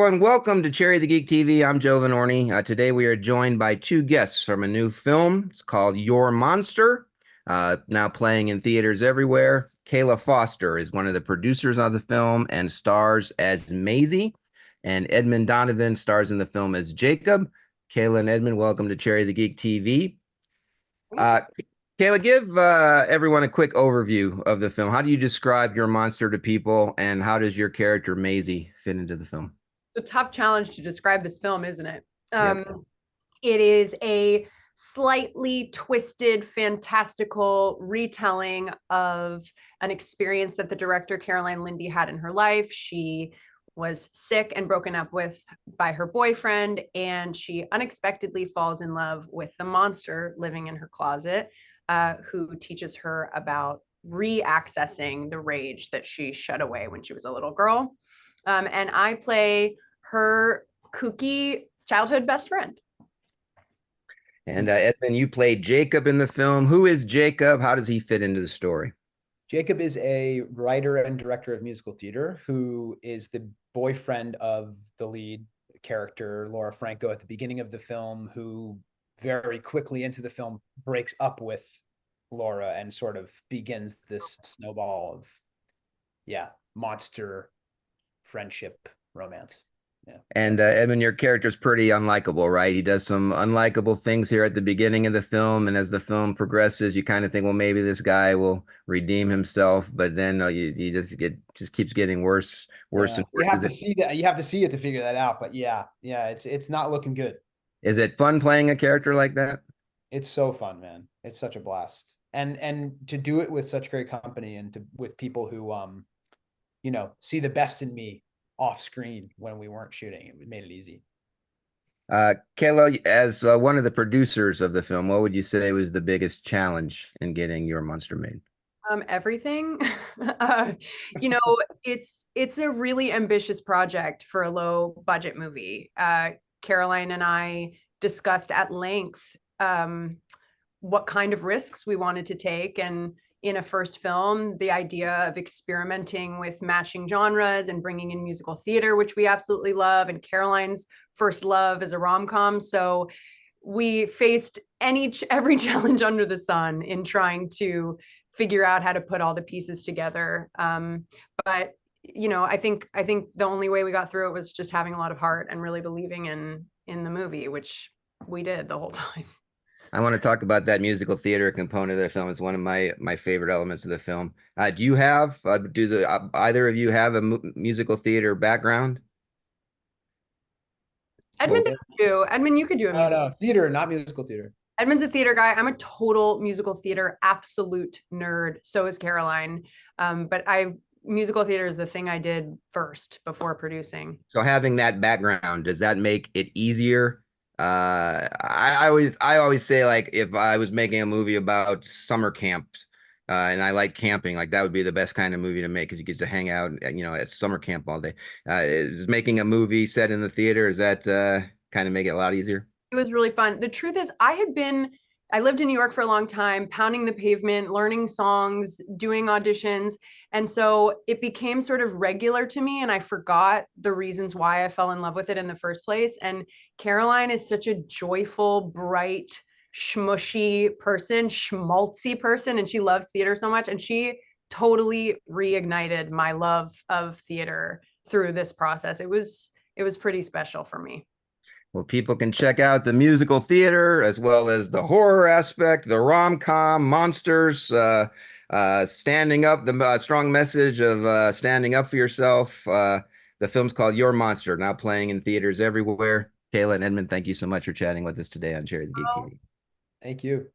Everyone, welcome to Cherry the Geek TV. I'm Joe Vanourney. Today we are joined by two guests from a new film. It's called Your Monster, now playing in theaters everywhere. Kayla Foster is one of the producers of the film and stars as Mazie, and Edmund Donovan stars in the film as Jacob. Kayla and Edmund, welcome to Cherry the Geek TV. Uh, Kayla, give everyone a quick overview of the film. How do you describe Your Monster to people, and how does your character Mazie fit into the film? It's a tough challenge to describe this film, isn't it? Yep. It is a slightly twisted, fantastical retelling of an experience that the director Caroline Lindy had in her life. She was sick and broken up with by her boyfriend, and she unexpectedly falls in love with the monster living in her closet, who teaches her about re-accessing the rage that she shut away when she was a little girl. And I play her kooky childhood best friend. And Edmund, you played Jacob in the film. Who is Jacob? How does he fit into the story? Jacob is a writer and director of musical theater who is the boyfriend of the lead character, Laura Franco, at the beginning of the film, who very quickly into the film breaks up with Laura and sort of begins this snowball of, monster friendship romance. Yeah. And Edmund, your character's pretty unlikable, right? He does some unlikable things here at the beginning of the film, and as the film progresses, you kind of think, well, maybe this guy will redeem himself, but then you just keeps getting worse, worse and worse. You have to see that. You have to see it to figure that out. But yeah, it's not looking good. Is it fun playing a character like that? It's so fun, man. It's such a blast, and to do it with such great company and with people who see the best in me off screen when we weren't shooting. It made it easy. Kayla, as one of the producers of the film, what would you say was the biggest challenge in getting Your Monster made? Everything. you know, it's a really ambitious project for a low budget movie. Caroline and I discussed at length what kind of risks we wanted to take, and in a first film, the idea of experimenting with matching genres and bringing in musical theater, which we absolutely love, and Caroline's first love is a rom-com. So we faced every challenge under the sun in trying to figure out how to put all the pieces together. But I think the only way we got through it was just having a lot of heart and really believing in the movie, which we did the whole time. I want to talk about that musical theater component of the film. It's one of my favorite elements of the film. Do you have either of you have a musical theater background? Edmund does too. Edmund, you could do a musical. No, theater, not musical theater. Edmund's a theater guy. I'm a total musical theater absolute nerd. So is Caroline. But musical theater is the thing I did first before producing. So having that background, does that make it easier? I always say, like, if I was making a movie about summer camps, and I like camping, like that would be the best kind of movie to make because you get to hang out, at summer camp all day. Is making a movie set in the theater, is that kind of make it a lot easier? It was really fun. The truth is, I lived in New York for a long time, pounding the pavement, learning songs, doing auditions. And so it became sort of regular to me, and I forgot the reasons why I fell in love with it in the first place. And Caroline is such a joyful, bright, schmushy person, schmaltzy person, and she loves theater so much. And she totally reignited my love of theater through this process. It was pretty special for me. Well, people can check out the musical theater as well as the horror aspect, the rom-com, monsters, standing up, the strong message of standing up for yourself. The film's called Your Monster, now playing in theaters everywhere. Kayla and Edmund, thank you so much for chatting with us today on Cherry the Geek TV. Thank you.